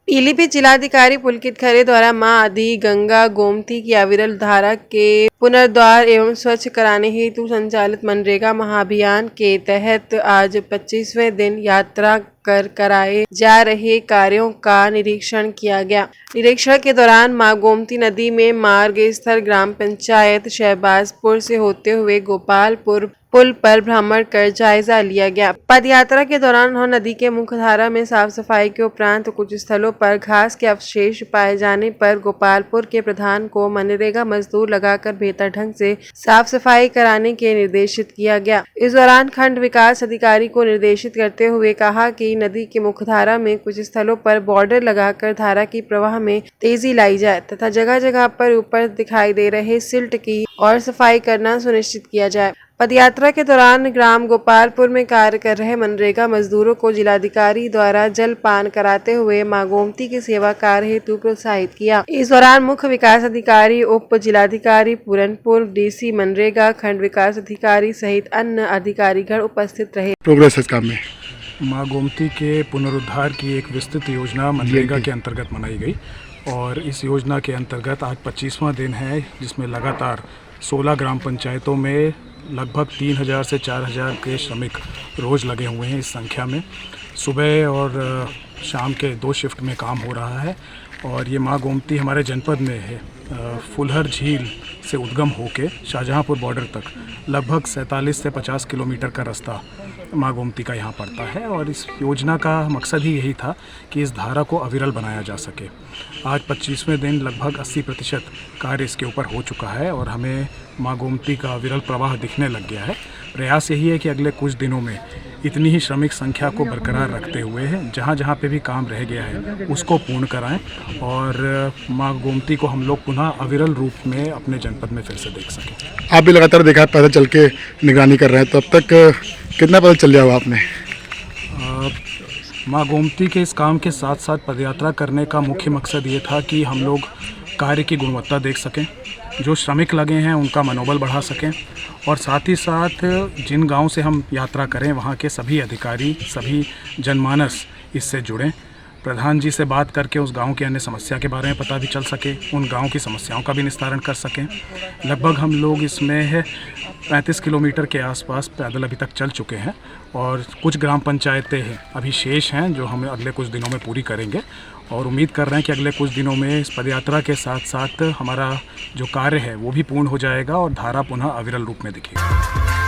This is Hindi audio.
पीलीभीत जिलाधिकारी पुलकित खरे द्वारा मां आदि गंगा गोमती की अविरल धारा के पुनर्द्वार एवं स्वच्छ कराने हेतु संचालित मनरेगा महाअभियान के तहत आज 25वें दिन यात्रा कर कराए जा रहे कार्यों का निरीक्षण किया गया। निरीक्षण के दौरान मां गोमती नदी में मार्ग स्थल ग्राम पंचायत शहबाजपुर से होते हुए गोपालपुर पुल पर भ्रमण कर जायजा लिया गया। पदयात्रा के दौरान उन्होंने नदी के मुख्य धारा में साफ सफाई के उपरांत कुछ स्थलों पर घास के अवशेष पाए जाने पर गोपालपुर के प्रधान को मनरेगा मजदूर लगाकर बेहतर ढंग से साफ सफाई कराने के निर्देशित किया गया। इस दौरान खंड विकास अधिकारी को निर्देशित करते हुए कहा कि नदी के मुख्य धारा में कुछ स्थलों पर बॉर्डर लगाकर धारा की प्रवाह में तेजी लाई जाए तथा जगह जगह पर ऊपर दिखाई दे रहे सिल्ट की और सफाई करना सुनिश्चित किया जाए। पदयात्रा के दौरान ग्राम गोपालपुर में कार्य कर रहे मनरेगा मजदूरों को जिलाधिकारी द्वारा जलपान कराते हुए मां गोमती की सेवा कार्य हेतु प्रोत्साहित किया। इस दौरान मुख्य विकास अधिकारी, उप जिलाधिकारी पूरनपुर, डीसी मनरेगा, खंड विकास अधिकारी सहित अन्य अधिकारीगण उपस्थित रहे। प्रोग्रेस इस काम में मां गोमती के पुनरुद्धार की एक विस्तृत योजना मनरेगा के अंतर्गत बनाई गई और इस योजना के अंतर्गत आज 25वां दिन है, जिसमें लगातार 16 ग्राम पंचायतों में लगभग 3000 से 4000 के श्रमिक रोज़ लगे हुए हैं। इस संख्या में सुबह और शाम के 2 शिफ्ट में काम हो रहा है और ये मां गोमती हमारे जनपद में है। फुलहर झील से उद्गम होके शाहजहांपुर बॉर्डर तक लगभग 47 से 50 किलोमीटर का रास्ता मां गोमती का यहाँ पड़ता है और इस योजना का मकसद ही यही था कि इस धारा को अविरल बनाया जा सके। आज 25वें दिन लगभग 80% कार्य इसके ऊपर हो चुका है और हमें मां गोमती का अविरल प्रवाह दिखने लग गया है। प्रयास यही है कि अगले कुछ दिनों में इतनी ही श्रमिक संख्या को बरकरार रखते हुए जहाँ जहाँ पे भी काम रह गया है उसको पूर्ण कराएं और मां गोमती को हम लोग पुनः अविरल रूप में अपने जनपद में फिर से देख सकें। आप भी लगातार देखा पैदल चल के निगरानी कर रहे हैं, तो अब तक कितना पैदल चल लिया हुआ आपने? मां गोमती के इस काम के साथ साथ पदयात्रा करने का मुख्य मकसद ये था कि हम लोग कार्य की गुणवत्ता देख सकें, जो श्रमिक लगे हैं उनका मनोबल बढ़ा सकें और साथ ही साथ जिन गांव से हम यात्रा करें वहां के सभी अधिकारी, सभी जनमानस इससे जुड़ें। प्रधान जी से बात करके उस गांव की अन्य समस्या के बारे में पता भी चल सके, उन गांव की समस्याओं का भी निस्तारण कर सकें। लगभग हम लोग इसमें 35 किलोमीटर के आसपास पैदल अभी तक चल चुके हैं और कुछ ग्राम पंचायतें हैं अभी शेष हैं जो हम अगले कुछ दिनों में पूरी करेंगे और उम्मीद कर रहे हैं कि अगले कुछ दिनों में इस पदयात्रा के साथ साथ हमारा जो कार्य है वो भी पूर्ण हो जाएगा और धारा पुनः अविरल रूप में दिखेगा।